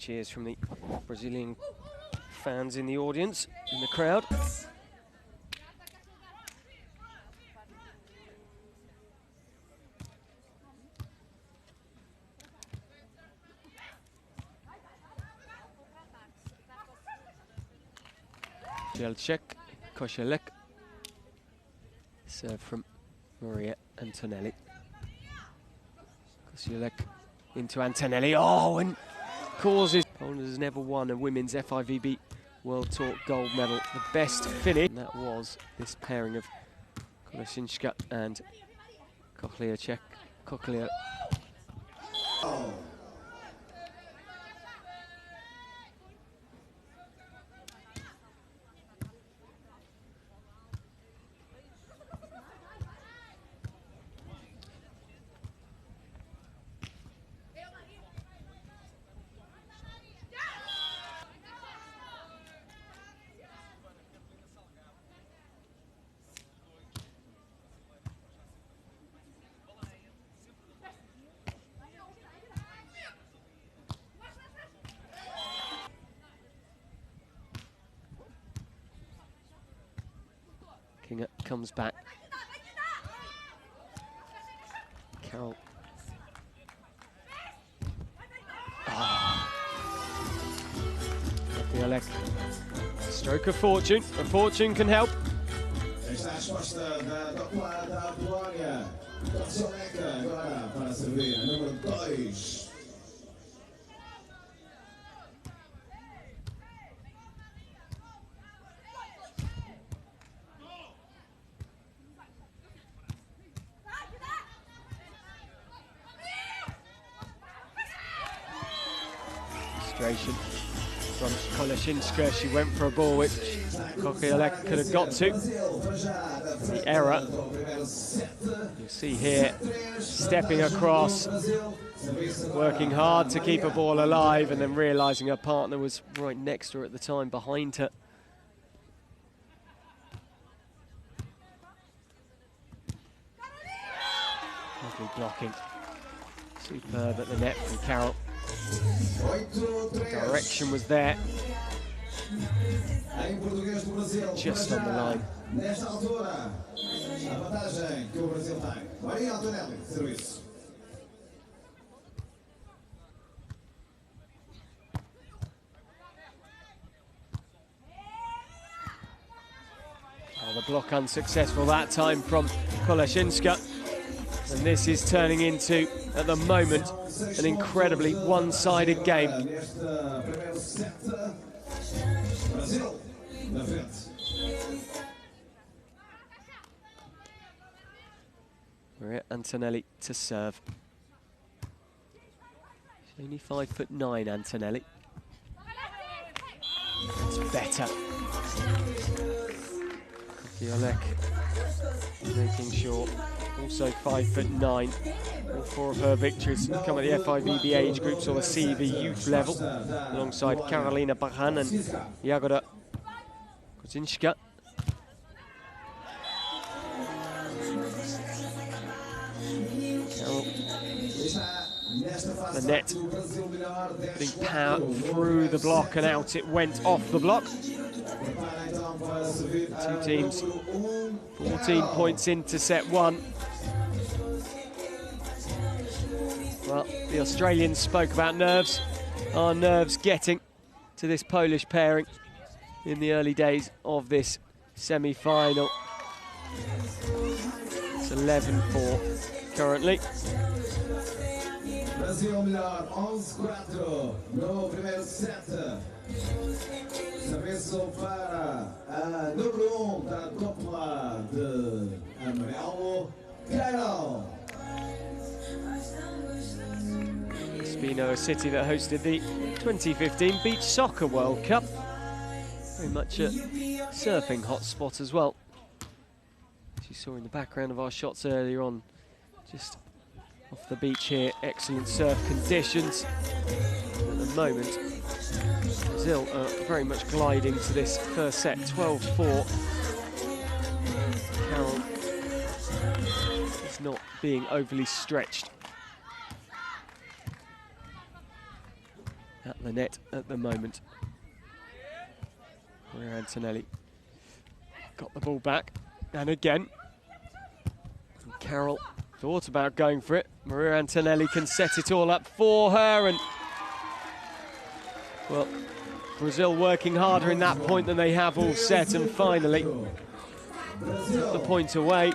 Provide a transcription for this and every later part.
cheers from the Brazilian fans in the audience, in the crowd. Kociolek. Serve from Maria Antonelli. Kociolek into Antonelli. Oh, and causes. Poland has never won a women's FIVB World Tour gold medal. The best finish. And that was this pairing of Kociolek and Kociolek. King comes back. Carol. Kociolek. Stroke of fortune. A fortune can help. Está a resposta da Polónia. Kociolek agora para servir a número 2. From Kociolek, she went for a ball which Kociolek could have got to. The error, you see here, stepping across, working hard to keep a ball alive, and then realising her partner was right next to her at the time, behind her. Lovely blocking. Superb at the net from Carol. The direction was there. Just on the line. Oh, the block unsuccessful that time from Kociolek. And this is turning into, at the moment, an incredibly one-sided game. Maria Antonelli to serve. She's only 5'9", Antonelli. That's better. Kociolek making sure. Also 5'9". All 4 of her victories come at the FIVB age groups or the CV youth level, alongside Karolina Bahan and Jagoda Kociolek. The net being power through the block and out it went off the block. The two teams 14 points into set 1. Well, the Australians spoke about nerves. Are nerves getting to this Polish pairing in the early days of this semi-final? It's 11-4 currently. Brasil melhor, 11-4 no primeiro set. Serviço para a número 1 da dupla de amarelo, Carol. Espinho, a city that hosted the 2015 Beach Soccer World Cup. Very much a surfing hotspot as well. As you saw in the background of our shots earlier on, just off the beach here, excellent surf conditions. At the moment, Brazil are very much gliding to this first set, 12-4. Carol is not being overly stretched. at the net at the moment. Maria Antonelli got the ball back, and again, Carol thought about going for it. Maria Antonelli can set it all up for her, and well, Brazil working harder in that point than they have all set, and finally took the point away.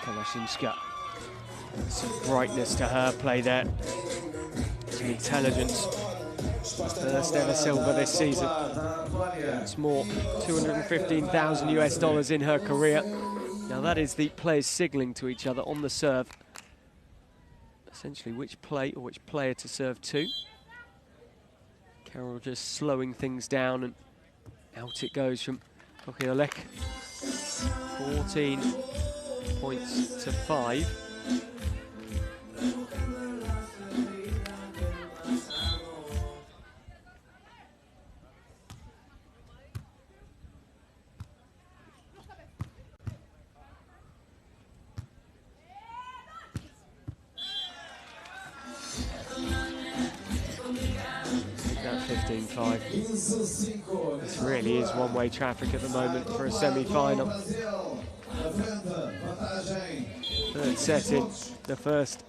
Kociolek. Some brightness to her play there. Some intelligence. First ever silver this season. It's more, $215,000 US in her career. Now that is the players signaling to each other on the serve. Essentially which player to serve to. Carol just slowing things down, and out it goes from Kociolek. 14 points to 5. That 15-5. This really is one-way traffic at the moment for a semi-final. Third set in the first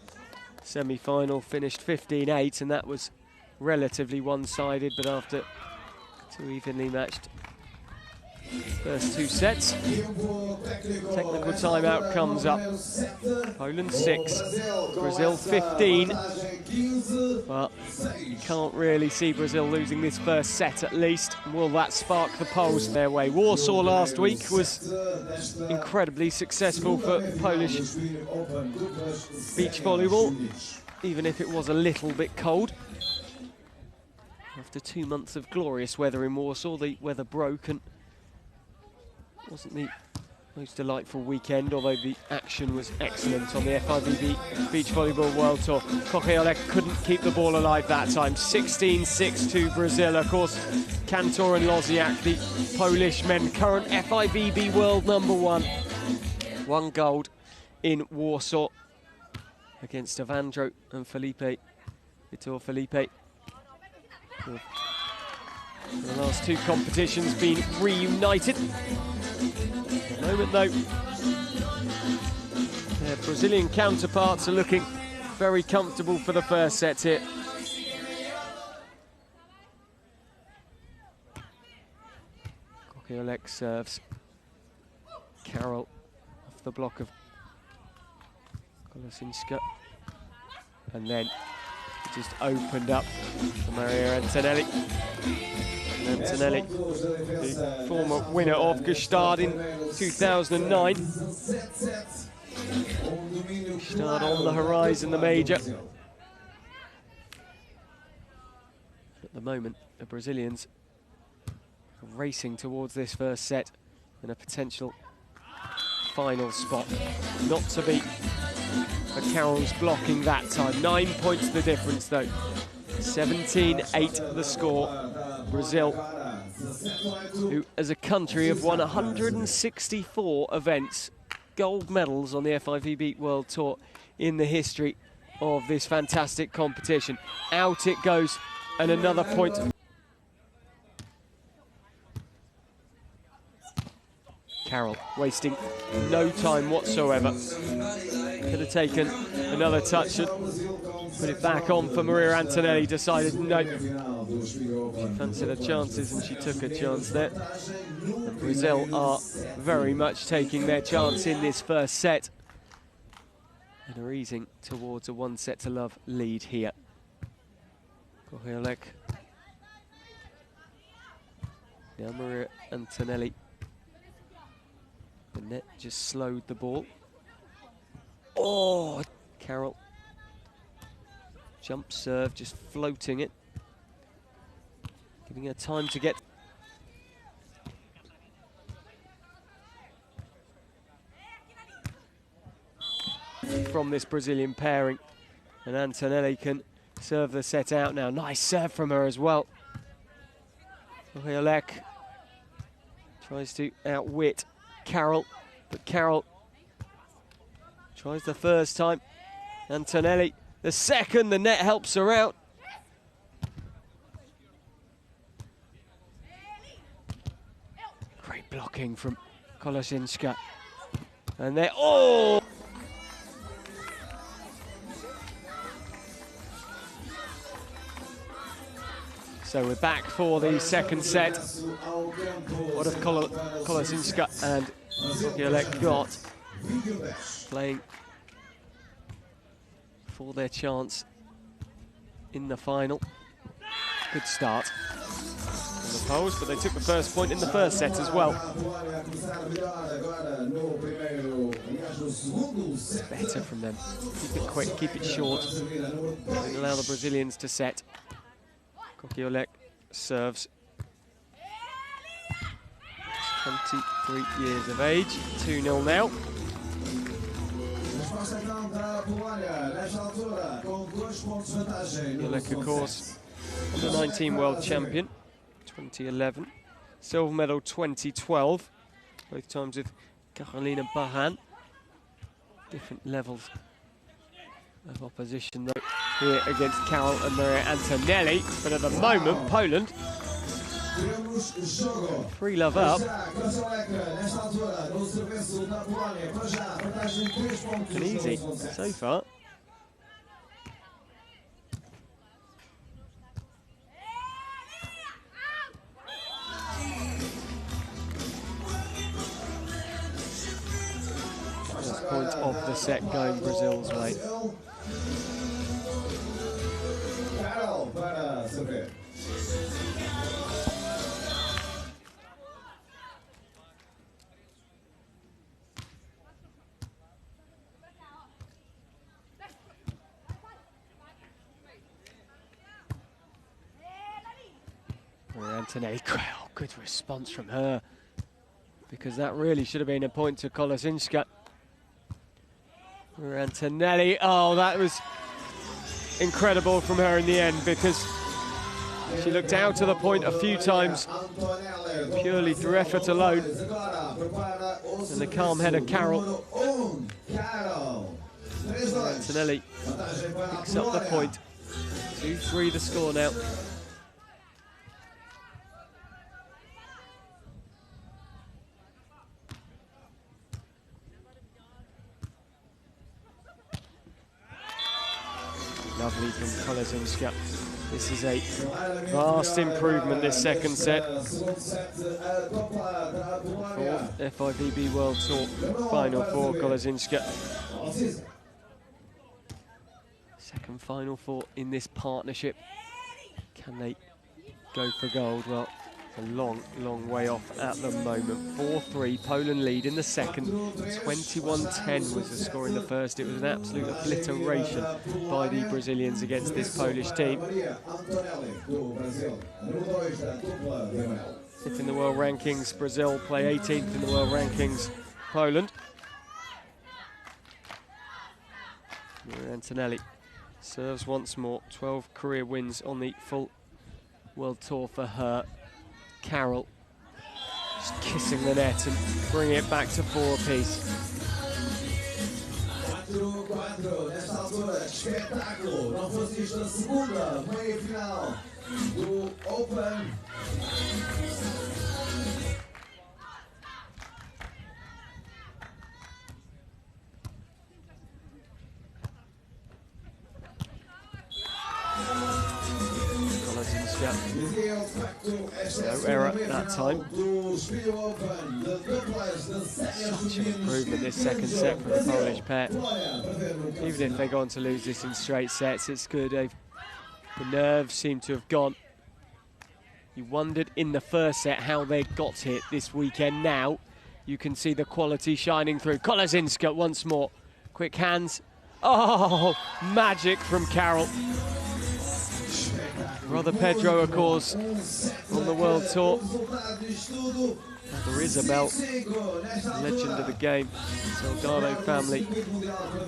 semi-final finished 15-8, and that was relatively one-sided, but after two evenly matched first two sets, technical timeout comes up. Poland 6, Brazil 15. But you can't really see Brazil losing this first set at least. Will that spark the polls their way? Warsaw last week was incredibly successful for Polish beach volleyball, even if it was a little bit cold. After 2 months of glorious weather in Warsaw, the weather broke and wasn't the most delightful weekend, although the action was excellent on the FIVB Beach Volleyball World Tour. Kociolek couldn't keep the ball alive that time. 16-6 to Brazil. Of course, Kantor and Loziak, the Polish men, current FIVB world #1. 1 gold in Warsaw against Evandro and Felipe. Vitor Felipe. The last 2 competitions been reunited. At the moment, though, their Brazilian counterparts are looking very comfortable for the first set here. Kociolek serves. Carol off the block of Kociolek. And then just opened up for Maria Antonelli. Antonelli, the former winner of Gstaad in 2009. Gstaad on the horizon, the major. At the moment, the Brazilians are racing towards this first set and a potential final spot. Not to beat, but Carol's blocking that time. 9 points the difference though. 17-8 the score. Brazil, who as a country have won 164 events, gold medals on the FIVB World Tour in the history of this fantastic competition. Out it goes, and another point. Carol wasting no time whatsoever. Could have taken another touch and put it back on for Maria Antonelli. Decided no. She fancied her chances and she took a chance there. And Brazil are very much taking their chance in this first set and are easing towards a 1-set-to-love lead here. Kociolek. Now Maria Antonelli. The net just slowed the ball. Oh, Carol. Jump serve, just floating it. Giving her time to get. From this Brazilian pairing. And Antonelli can serve the set out now. Nice serve from her as well. Kociolek tries to outwit Carol, but Carol tries the first time. Antonelli, the second, the net helps her out. Great blocking from Kociolek. And there, oh! So we're back for the second set. What have Kociolek and Kociolek got playing for their chance in the final? Good start on the poles, but they took the first point in the first set as well. It's better from them. Keep it quick, keep it short, and allow the Brazilians to set. Kociolek serves. 23 years of age, 2-0 now. Kociolek, of course, under 19 world champion, 2011. Silver medal 2012, both times with Carolina Bahan. Different levels of opposition though here against Carol and Maria Antonelli, but at the moment Poland 3-love up. And easy so far. First point of the set going Brazil's way. Antonelli, well, good response from her, because that really should have been a point to Kociolek. Antonelli, oh, that was incredible from her in the end, because she looked out of the point a few times, purely through effort alone. And the calm-headed Carol. Antonelli picks up the point. 2-3 the score now. Lovely from Kociolek. This is a vast improvement, this second set. Fourth FIVB World Tour final for Kociolek. Second final for in this partnership. Can they go for gold? Well, it's a long, long way off at the moment. 4-3, Poland lead in the second. 21-10 was the score in the first. It was an absolute obliteration by the Brazilians against this Polish team. Fifth in the world rankings, Brazil play 18th in the world rankings, Poland. Antonelli serves once more. 12 career wins on the full world tour for her. Carol just kissing the net and bringing it back to 4 apiece. 4-4 nesta altura, espetáculo. Não fosse isto a segunda meia-final do Open. No error that time. Such an improvement this second set from the Polish pair. Even if they go on to lose this in straight sets, it's good. The nerves seem to have gone. You wondered in the first set how they got hit this weekend. Now you can see the quality shining through. Kociolek once more. Quick hands. Oh, magic from Carol. Brother Pedro, of course, on the World Tour. Mother Isabel, legend of the game. Salgado family,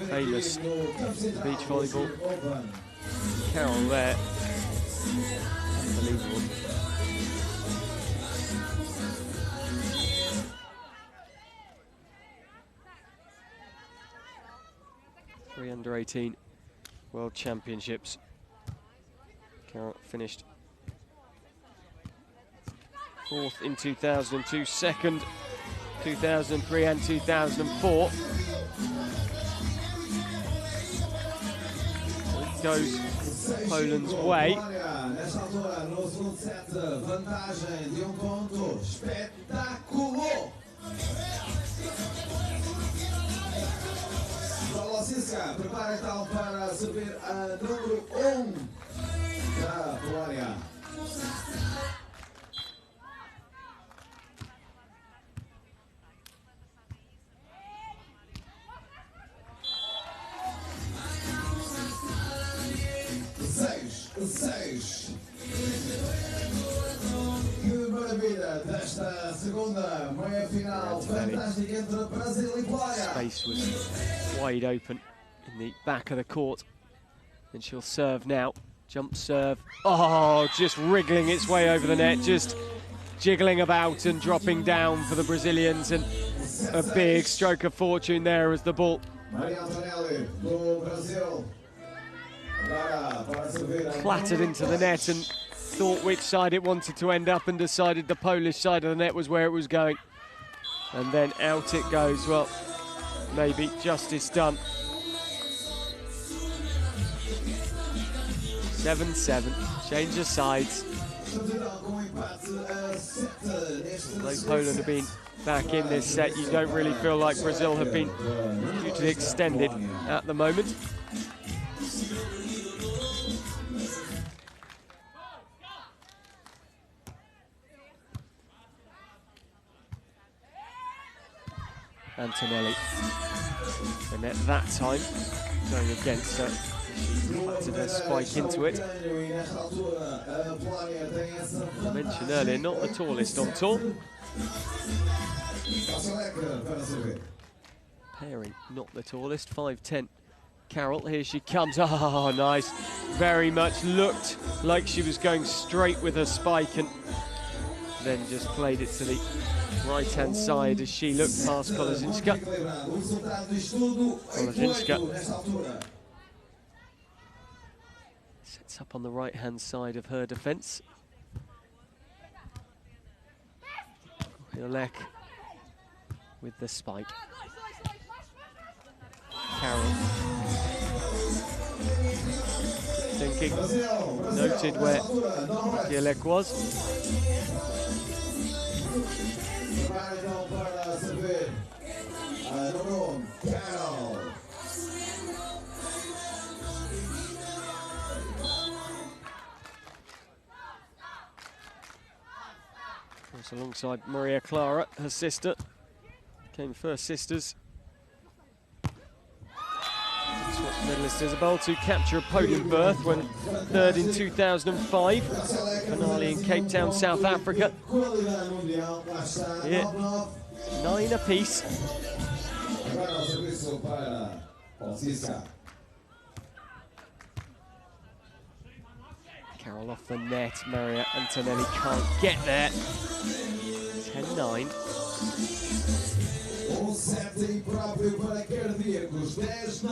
famous beach volleyball. Carol there, unbelievable. Three under-18 World Championships. Carol finished 4th in 2002, 2nd 2003 and 2004. It goes Poland's way. Wojtasik prepara então para subir a número da Polónia. Seis. Que maravilha desta segunda meia-final fantástica entre Brasil e Polónia. Space was wide open in the back of the court. And she'll serve now. Jump serve. Oh, just wriggling its way over the net, just jiggling about and dropping down for the Brazilians. And a big stroke of fortune there as the ball Antonelli do Brasil. clattered into the net and thought which side it wanted to end up and decided the Polish side of the net was where it was going. And then out it goes. Well, maybe justice done. 7-7, change of sides. Although Poland have been back in this set, you don't really feel like Brazil have been hugely extended at the moment. Antonelli, and at that time, going against her, she planted her spike into it. I mentioned earlier, not the tallest on tour. Pairing, not the tallest, 5'10". Carol, here she comes. Oh, nice. Very much looked like she was going straight with her spike and then just played it to the right-hand side as she looked past Kociolek. Sets up on the right-hand side of her defence. Kociolek with the spike. Carol thinking, noted where Kociolek was. Alongside Maria Clara, her sister. Came first sisters. Medalist Isabel to capture a podium berth when third in 2005. Finale in Cape Town, South Africa. Yeah, 9 apiece. Carol off the net. Maria Antonelli can't get there. 10-9. Set próprio para cardíacos, 10-9.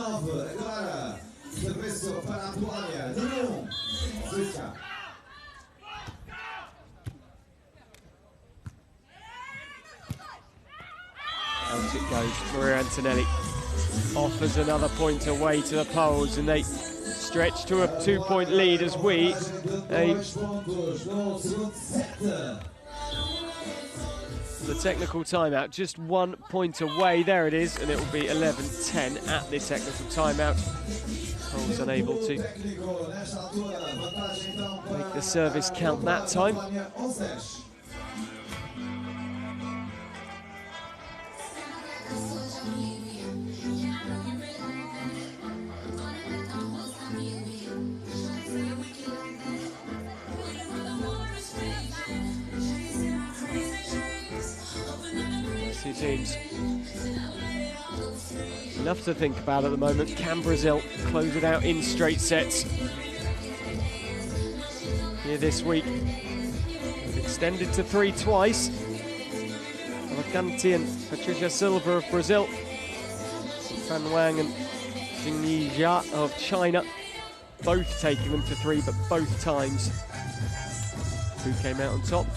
Agora, serviço para a Polónia. Número 1. Out it goes. Maria Antonelli offers another point away to the Poles, and they stretch to a 2-point lead as we the technical timeout, just 1 point away. There it is, and it will be 11-10 at the technical timeout. Poles unable to make the service count that time. two teams. Enough to think about at the moment. Can Brazil close it out in straight sets? Here this week, extended to 3 twice. Alacante and Patricia Silva of Brazil, Fan Wang and Jingyi Jia of China, both taking them to 3, but both times. Who came out on top?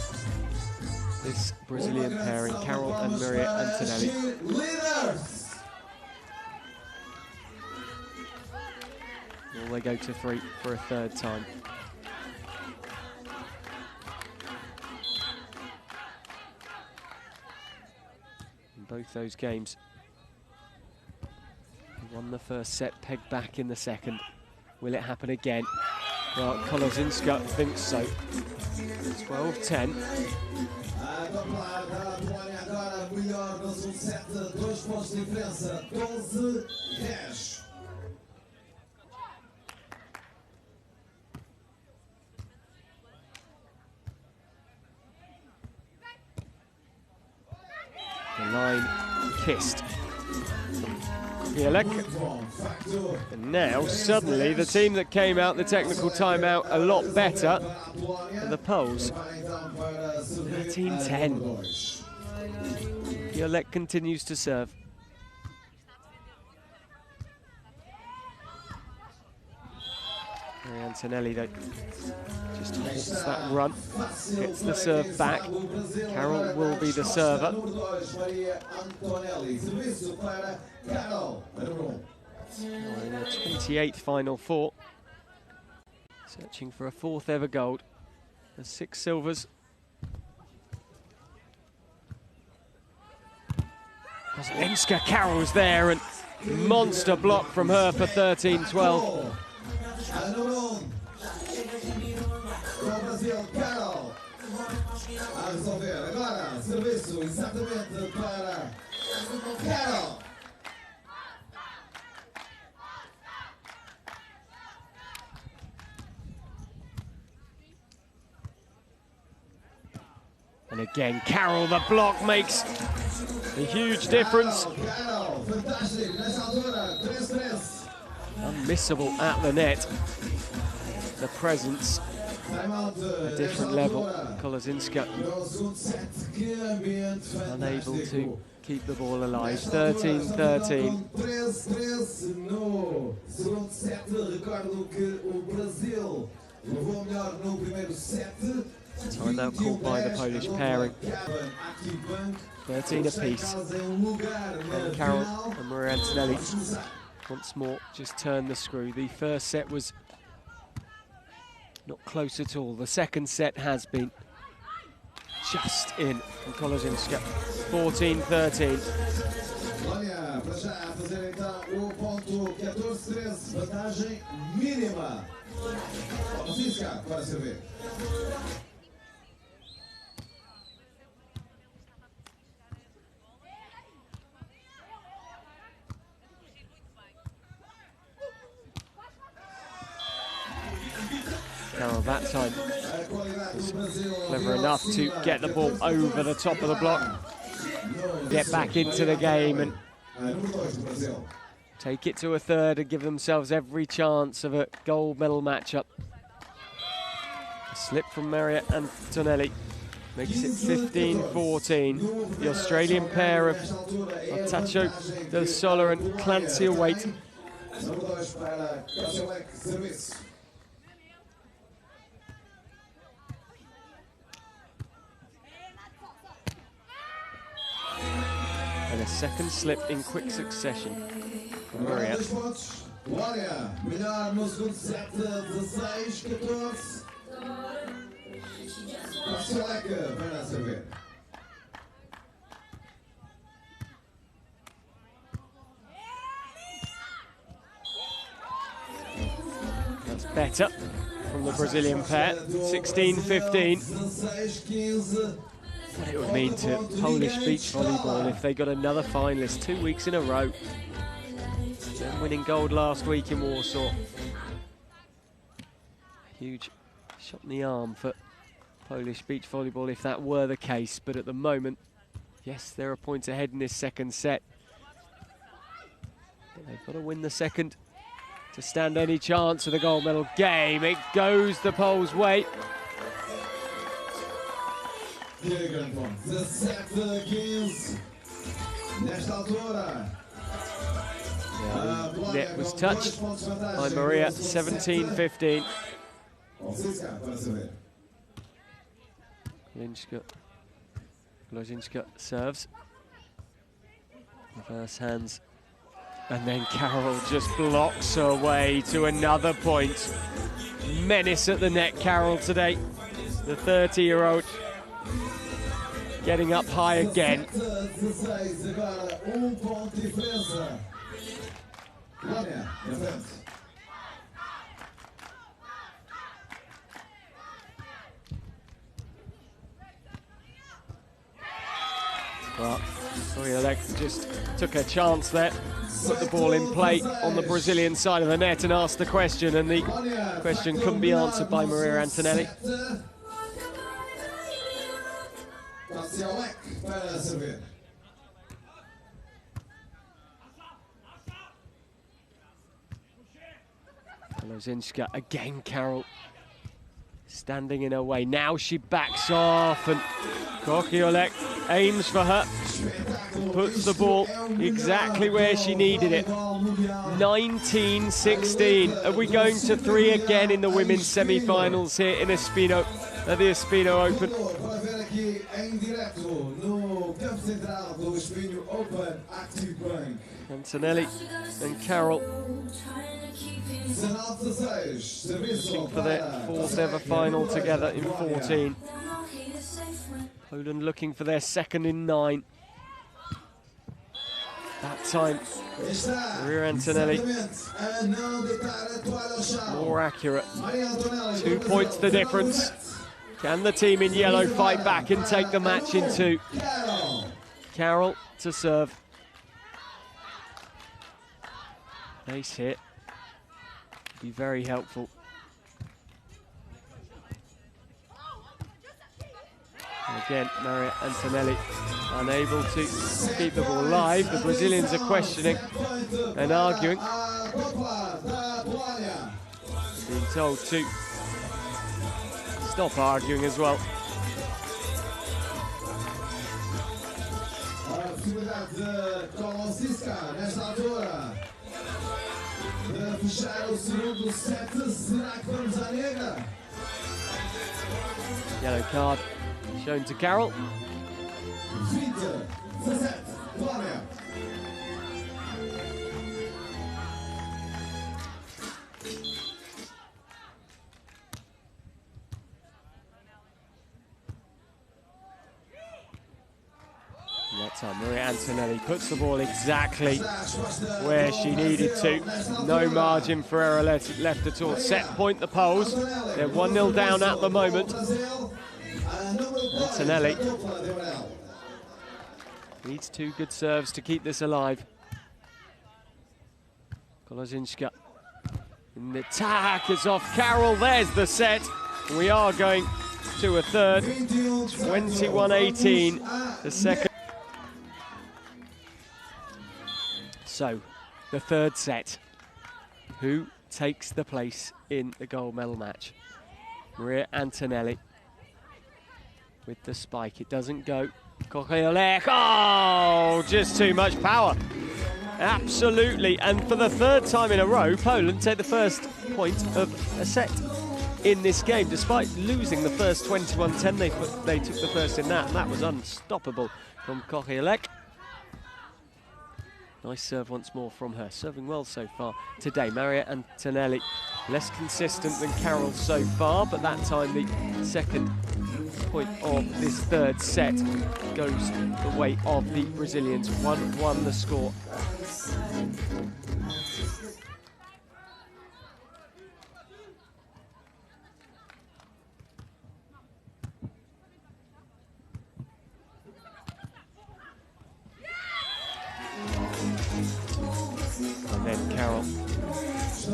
This Brazilian pairing, Carol and Maria Antonelli. Will they go to 3 for a third time? In both those games, they won the first set, pegged back in the second. Will it happen again? Well, Kolozinska thinks so. 12-10. The line kissed. Kociolek. And now, suddenly, the team that came out the technical timeout a lot better. And the Poles, 13-10. Kociolek continues to serve. Antonelli, though, just halts that run, gets the serve back. Carol will be the server. In the 28th Final Four, searching for a 4th ever gold. There's 6 silvers. Kozlinska, Carol's there, and monster block from her for 13-12. A resolver agora, serviço exatamente para Carol. And again, Carol, the block makes a huge difference. Unmissable at the net. The presence, a different level. Kolozinska unable to keep the ball alive. 13-13. Timeout called by the Polish pairing. 13 apiece. And Carol and Maria Antonelli once more just turn the screw. The first set was not close at all. The second set has been just in from Kolozinska. 14-13. Olha, para já fazer então o ponto 14-13, vantagem mínima. Francisca para servir. Carol that time was clever enough to get the ball over the top of the block, get back into the game and take it to a third and give themselves every chance of a gold medal matchup. A slip from Maria Antonelli makes it 15-14. The Australian pair of Tacho Del Sola and Clancy Waite. And a second slip in quick succession from Maria. Melhor no segundo set, 16-14. Kociolek para servir. That's better from the Brazilian pair. 16-15. What it would mean to Polish beach volleyball if they got another finalist 2 weeks in a row. Them winning gold last week in Warsaw. Huge shot in the arm for Polish beach volleyball if that were the case, but at the moment Yes, they're a point ahead in this second set. But they've got to win the second to stand any chance of the gold medal game. It goes the Poles' way. Net was touched by Maria, 17-15. Lozinska serves. Reverse hands. And then Carol just blocks her way to another point. Menace at the net, Carol, today. The 30-year-old getting up high again. Well, Kociolek just took a chance there, put the ball in play on the Brazilian side of the net and asked the question, and the question couldn't be answered by Maria Antonelli. Lozinska again, Carol standing in her way. Now she backs off and Kociolek aims for her, puts the ball exactly where she needed it. 19-16. Are we going to 3 again in the women's semi-finals here in Espinho, at the Espinho Open? Antonelli and Carol looking for their 4th ever final together in 14. Poland looking for their 2nd in 9. That time, Maria Antonelli more accurate. 2 points the difference. Can the team in yellow fight back and take the match in 2? Carol to serve. Nice hit. Be very helpful. And again, Maria Antonelli unable to keep the ball alive. The Brazilians are questioning and arguing. Being told to stop arguing as well. Yellow card shown to Carol. That time, Maria Antonelli puts the ball exactly where she needed to. No margin for error left at all. Set point the Poles. They're 1-0 down at the moment. Antonelli needs 2 good serves to keep this alive. Lozinska in the attack is off Carol. There's the set. We are going to a third. 21-18, the second. So, the third set. Who takes the place in the gold medal match? Maria Antonelli with the spike. It doesn't go. Kociolek. Oh, just too much power. Absolutely. And for the 3rd time in a row, Poland take the first point of a set in this game. Despite losing the first 21-10, they took the first in that, and that was unstoppable from Kociolek. Nice serve once more from her. Serving well so far today. Maria Antonelli, less consistent than Carol so far, but that time the second point of this third set goes the way of the Brazilians. 1-1 the score. And then Carol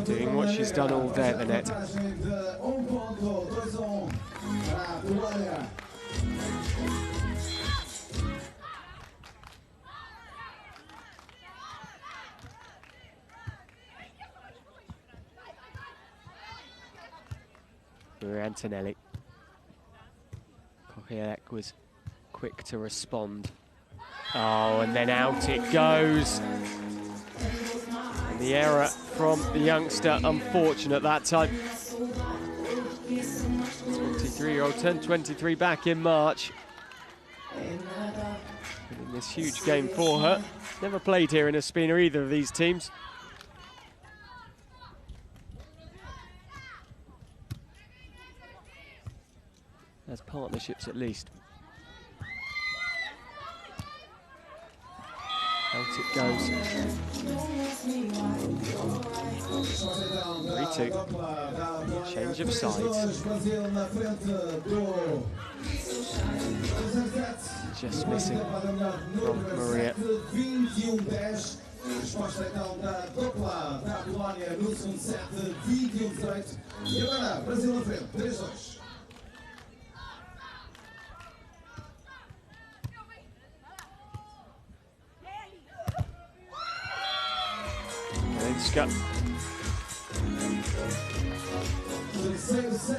doing what she's done all day at the net. Maria Antonelli. Kociolek was quick to respond. Oh, and then out it goes. And the error from the youngster, unfortunate that time. 23-year-old turned 23 back in March. In this huge game for her. Never played here in Espinho, either of these teams. As partnerships at least. Out it goes. 3-2. Change of sides. Just missing from Maria. Resposta então da dupla da Polónia no segundo set, 21-18. E agora, Brasil na frente, 3-2.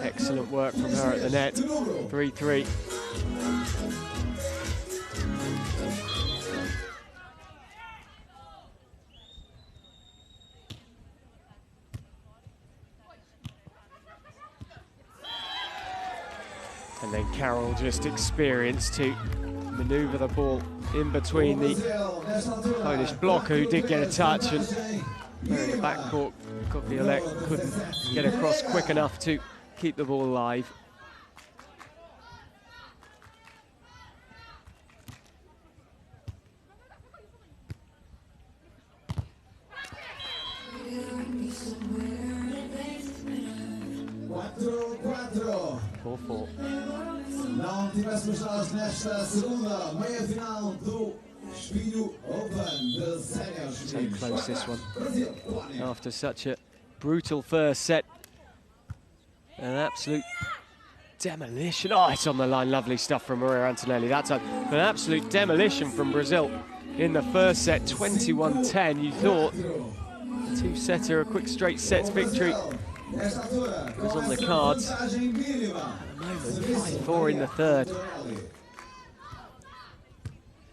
Excellent work from her at the net. 3-3. And then Carol just experienced to manoeuvre the ball in between the Polish blocker, who did get a touch, and there in the backcourt, Kociolek couldn't get across quick enough to keep the ball alive. Não tivéssemos nós nesta segunda meia-final do Espinho Open de Séniores. So close this one. After such a brutal first set. An absolute demolition. Oh, it's on the line. Lovely stuff from Maria Antonelli. That's an absolute demolition from Brazil in the first set. 21-10. You thought a two-setter, a quick straight sets victory was on the cards. At the moment, 5-4 in the third.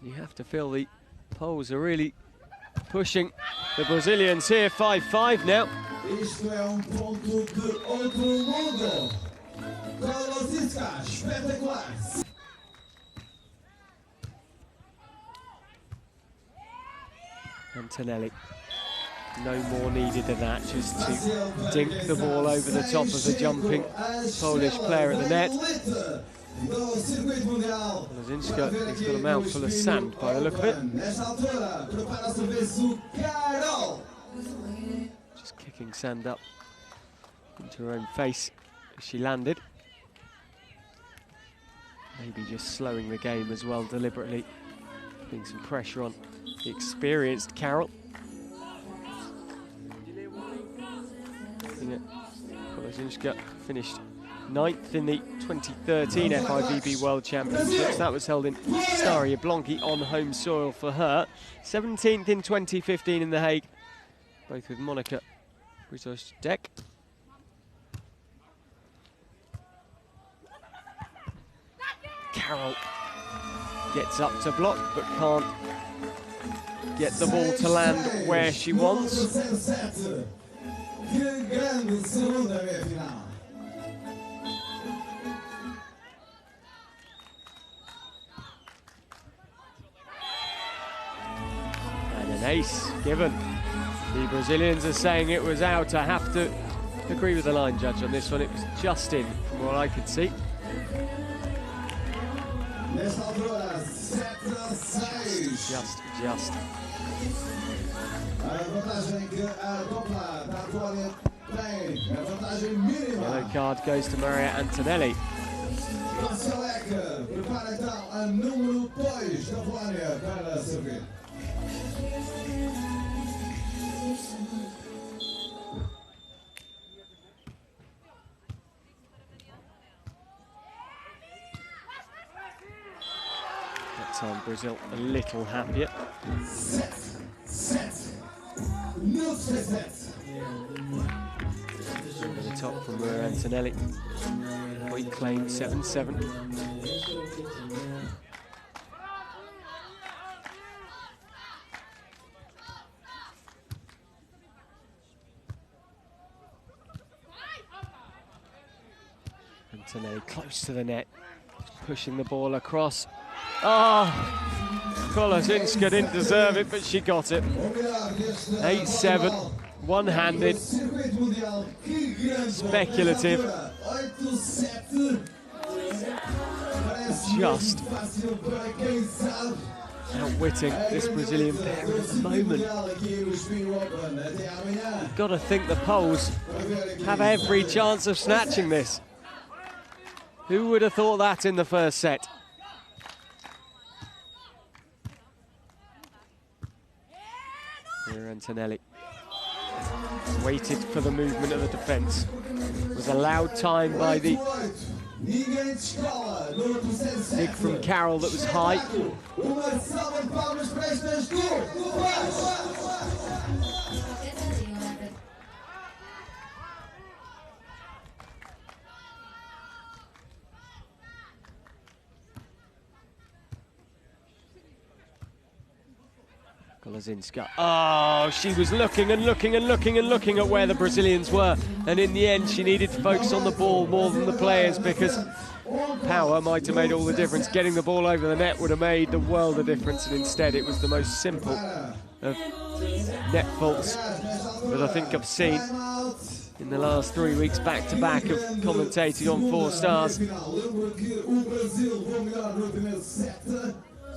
You have to feel the Poles are really pushing the Brazilians here. 5-5 now. Isto é ponto de outro mundo. Kociolek, espetacular. Antonelli. No more needed than that, just to dink the ball over the top of the jumping Polish player at the net. Wojtasik has got a mouthful of sand by the look of it. Just kicking sand up into her own face as she landed. Maybe just slowing the game as well deliberately, putting some pressure on the experienced Carol. Wojtasik finished 9th in the 2013 FIVB World Championships. That was held in Stare Jablonki on home soil for her. 17th in 2015 in The Hague, both with Monica Wojtasik. Carol gets up to block, but can't get the ball to land where she wants. And an ace given. The Brazilians are saying it was out. I have to agree with the line judge on this one. It was just in, from what I could see. Just. Yellow card goes to Maria Antonelli. Kociolek prepara então a número 2 da Polónia para servir. That time Brazil a little happier. Set. No set. By the top from Antonelli. Point claim 7-7. Antonelli close to the net, pushing the ball across. Oh, Kociolek didn't deserve it, but she got it. 8-7, one-handed, speculative. Just outwitting this Brazilian pair at the moment. You've got to think the Poles have every chance of snatching this. Who would have thought that in the first set? Here Antonelli waited for the movement of the defence. Was allowed time by the dig from Carroll that was high. Kociolek. Oh, she was looking and looking and looking and looking at where the Brazilians were, and in the end she needed to focus on the ball more than the players, because power might have made all the difference. Getting the ball over the net would have made the world of difference, and instead it was the most simple of net faults that I think I've seen in the last 3 weeks back-to-back of commentating on 4 Stars.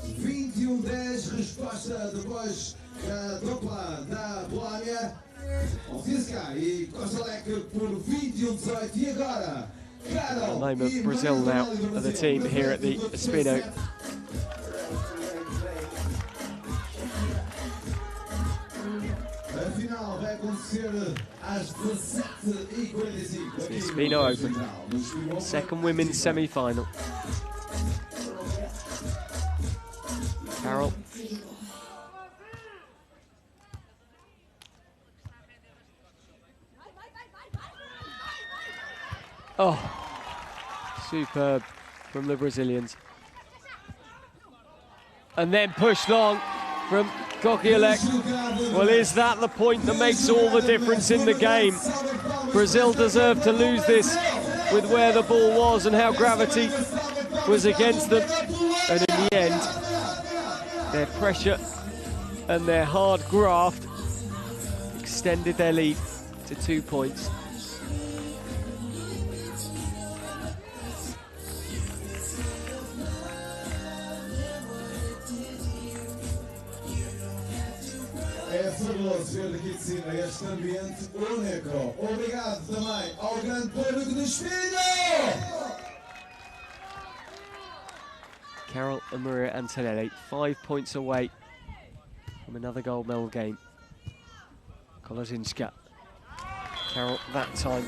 21-10, resposta depois da dupla da Polónia. Wojtasik e Kociolek por 21-18 e agora At the moment, Brazil now are the team here at the Espinho. A final vai acontecer às 17h45. The Espinho Open, second women's semi-final. Carroll. Oh, superb from the Brazilians. And then pushed long from Kociolek. Well, is that the point that makes all the difference in the game? Brazil deserved to lose this with where the ball was and how gravity was against them. And in the end, their pressure and their hard graft extended their lead to 2 points. É fabuloso ver daqui de cima este ambiente único. Obrigado também ao grande público do Espinho! Carroll and Maria Antonelli, 5 points away from another gold medal game. Kociolek. Carroll, that time,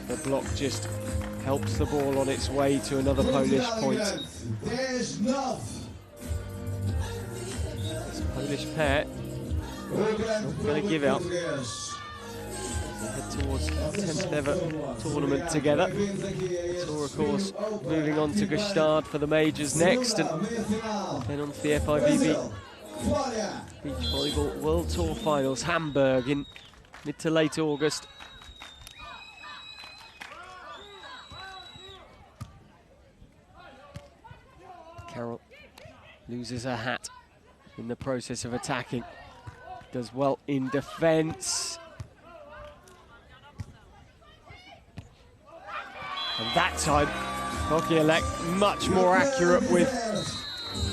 the block just helps the ball on its way to another Polish point. This Polish pair not going to give up. They head towards the 10th ever tournament together. Tour, of course, moving on to Gstaad for the majors next, and then on to the FIVB Beach Volleyball World Tour Finals, Hamburg in mid to late August. Carroll loses her hat in the process of attacking. Does well in defence. And that time, Kociolek much more accurate with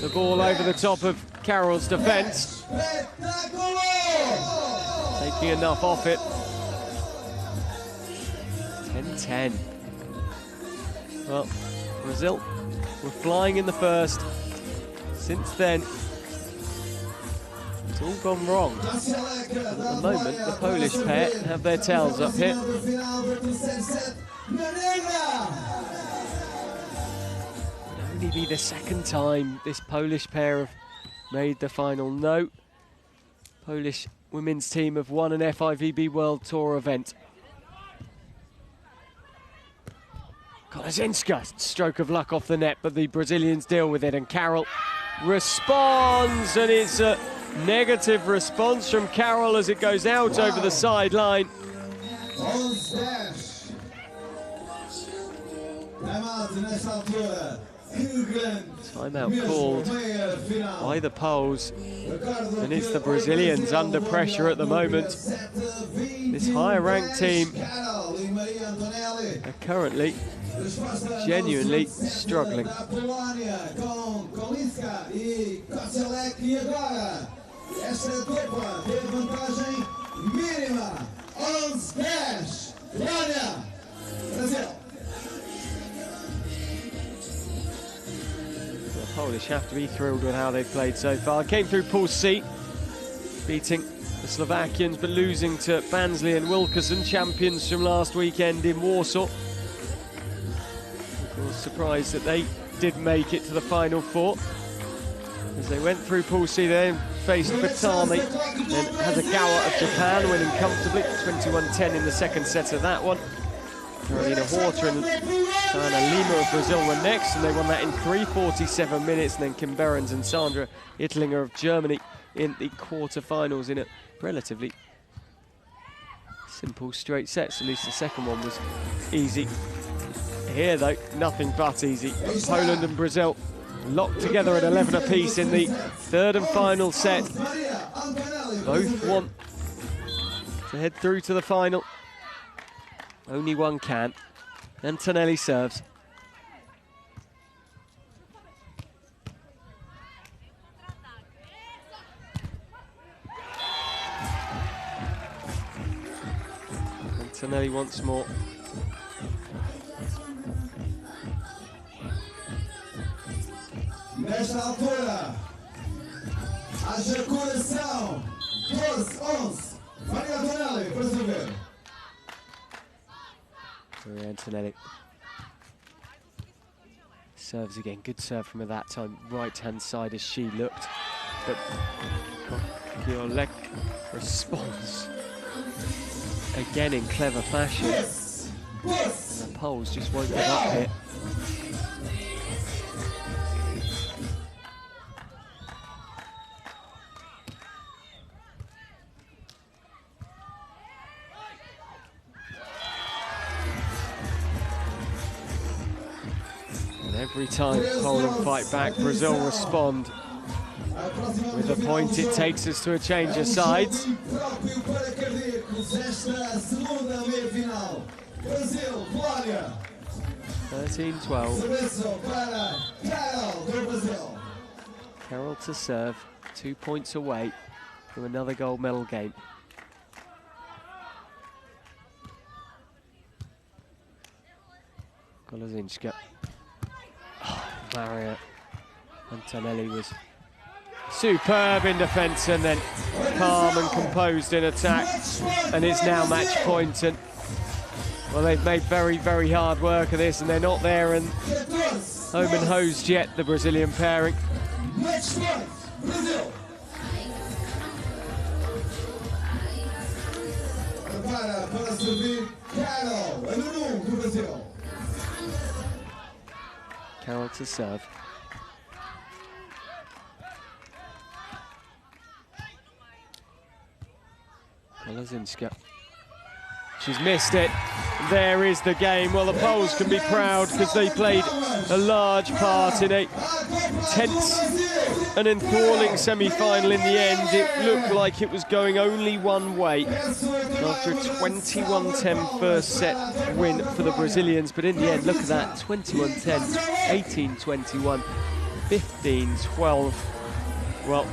the ball over the top of Carroll's defence. Taking enough off it. 10-10. Well, Brazil were flying in the first. Since then, it's all gone wrong. At the moment, the Polish pair have their tails up here. Would only be the second time this Polish pair have made the final. No Polish women's team have won an FIVB World Tour event. Kociolek, stroke of luck off the net, but the Brazilians deal with it, and Carol responds, and it's a negative response from Carol as it goes out over the sideline. Timeout called by the Poles, and it's the Brazilians under pressure at the moment. This higher ranked team are currently genuinely struggling. The Polish have to be thrilled with how they've played so far. Came through Pool C, beating the Slovakians, but losing to Bansley and Wilkerson, champions from last weekend in Warsaw. Of course, surprised that they did make it to the Final Four. As they went through Pool C, they faced Batami and Hasegawa of Japan, winning comfortably 21-10 in the second set of that one. Carolina Horta and Diana Lima of Brazil were next, and they won that in 3:47 minutes. And then Kim Behrens and Sandra Ittlinger of Germany in the quarter-finals in a relatively simple straight sets. At least the second one was easy. Here, though, nothing but easy. But Poland and Brazil locked together at 11 apiece in the third and final set. Both want to head through to the final. Only one can. Antonelli serves. Antonelli once more. Nesta altura, haja coração, 12-11, Maria Antonelli, para servir. Antonelli serves again. Good serve from her that time, right-hand side as she looked. But Kociolek responds again in clever fashion. And the Poles just won't give up here. Every time Poland fight back, Brazil respond with a point. It takes us to a change of sides. 13-12. Carol to serve, 2 points away from another gold medal game. Kociolek. Maria Antonelli was superb in defence and then calm and composed in attack, and it's now match point. And well, they've made very, very hard work of this, and they're not there and home and hosed yet, the Brazilian pairing. Carol to serve. Kociolek. She's missed it. There is the game. Well, the Poles can be proud because they played a large part in a tense and enthralling semi-final. In the end, it looked like it was going only one way after a 21-10 first set win for the Brazilians. But in the end, look at that, 21-10, 18-21, 15-12. Well,